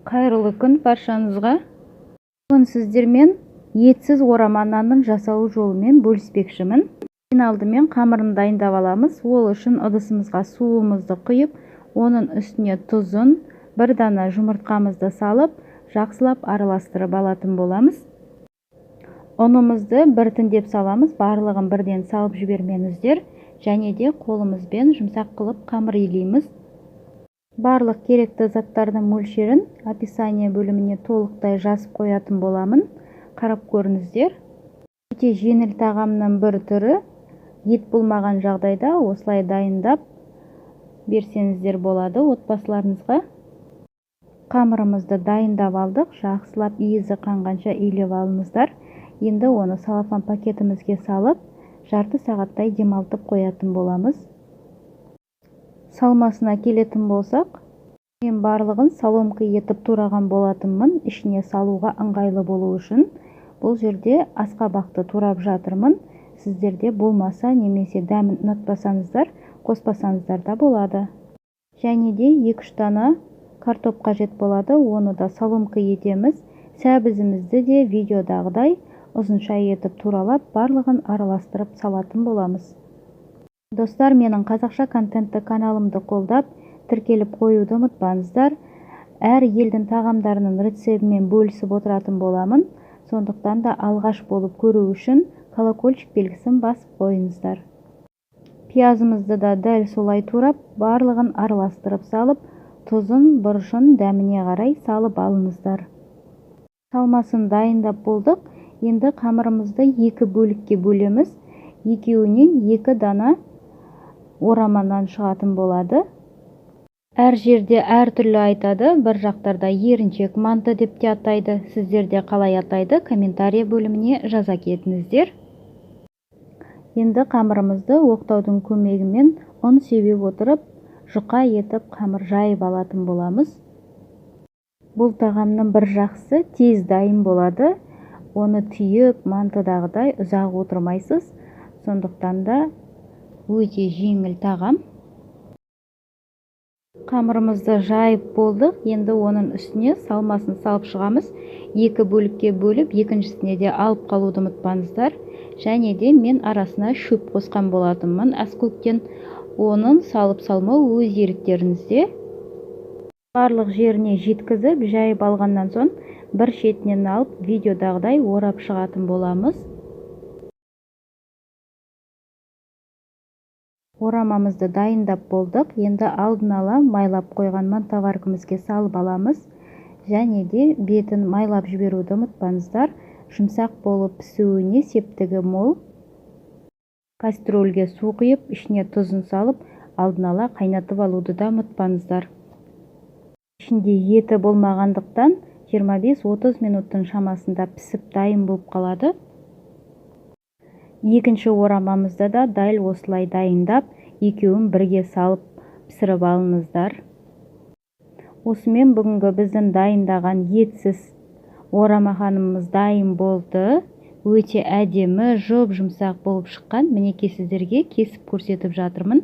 Қайырлы күн баршаңызға. Бүгін сіздермен етсіз орама нанның жасалу жолымен бөліспекшімін. Ең алдымен қамырын дайындап аламыз. Ол үшін ыдысымызға суымызды құйып, оның үстіне тұзын, бір дана жұмыртқамызды салып, жақсылап араластырып алатын боламыз. Ұнымызды біртіндеп саламыз, барлығын бірден салып жібермеңіздер, және де қолымызбен жұмсақ қылып қамыр илейміз. Барлық керекті заттардың мөлшерін описание бөліміне толықтай жазып қоятын боламын. Қарап көріңіздер. Өте жеңіл тағамның бір түрі. Ет болмаған жағдайда осылай дайындап берсеңіздер болады отбасыларыңызға. Қамырымызды дайындап алдық, жақсылап иісі қанғанша илеп алыңыздар. Енді оны салафан пакетімізге салып, жарты сағаттай демалтып қоятын боламыз. Салмасына келетін болсақ, мен барлығын соломка етіп тураған болатынмын, ішіне салуға ыңғайлы болу үшін. Бұл жерде асқабақты турап жатырмын. Сіздерде болмаса немесе дәмін ұнатпасаңыздар, қоспасаңыздар да болады. Және де 2-3 дана картоп қажет болады, оны да соломка етеміз. Сәбізімізді де видеодағыдай ұзынша етіп туралап, барлығын араластырып салатын боламыз. Достар, менің қазақша контентті каналымды қолдап, тіркеліп қоюды ұмытпаңыздар. Әр елдің тағамдарының рецебімен бөлісіп отыратын боламын. Сондықтан да алғаш болып көру үшін колокольчик белгісін басып қойыңыздар. Пиязымызды да дәл солай турап, барлығын араластырып салып, тұзын, бұрышын дәміне қарай салып алыңыздар. Салмасын дайындап болдық. Енді қамырымызды 2 бөлікке бөлеміз. Екеуінен 2 дана ораманнан шығатын болады. Әр жерде әр түрлі айтады. Бір жақтарда еріншек манты деп те атайды. Сіздерде қалай атайды? Комментария бөліміне жаза кетіңіздер. Енді қамырымызды оқтаудың көмегімен ұн себе отырып, жұқа етіп қамыр жайып алатын боламыз. Бұл тағамның бір жақсысы тез дайын болады. Оны түйіп, мантыдағыдай ұзақ отырмайсыз. Сондықтан да өте жеңіл тағам. Қамырымызды жайып болдық. Енді оның үстіне салмасын салып шығамыз. 2 бөлікке бөліп, екіншісіне де алып қалуды ұмытпаңыздар. Және де мен арасына шөп қосқан болатынмын аскөктен. Оның салып салмау өз еріктеріңізде. Барлық жеріне жеткізіп, жайып алғаннан соң бір шетінен алып, видеодағыдай орап шығатын боламыз. Орамамызды дайындап болдық. Енді алдын ала майлап қойған мантоваркамызге салып аламыз. Және де бетін майлап жіберуді ұмытпаңыздар. Жұмсақ болып пісуіне септігі мол. Кастрөлге су құйып, ішіне тұзын салып, алдын ала қайнатып алуды да ұмытпаңыздар. Ішінде еті болмағандықтан 25-30 минуттың шамасында пісіп дайын болып қалады. Екінші орамамызды да дәл осылай дайындап, екеуін бірге салып пісіріп алыңыздар. Осымен бүгінгі біздің дайындаған етсіз орамаханымыз дайын болды. Өте әдемі, жұп-жұмсақ болып шыққан. Мінекей сіздерге кесіп көрсетіп жатырмын.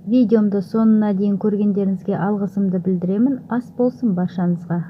Видеомды соңына дейін көргендеріңізге алғысымды білдіремін. Ас болсын баршаңызға.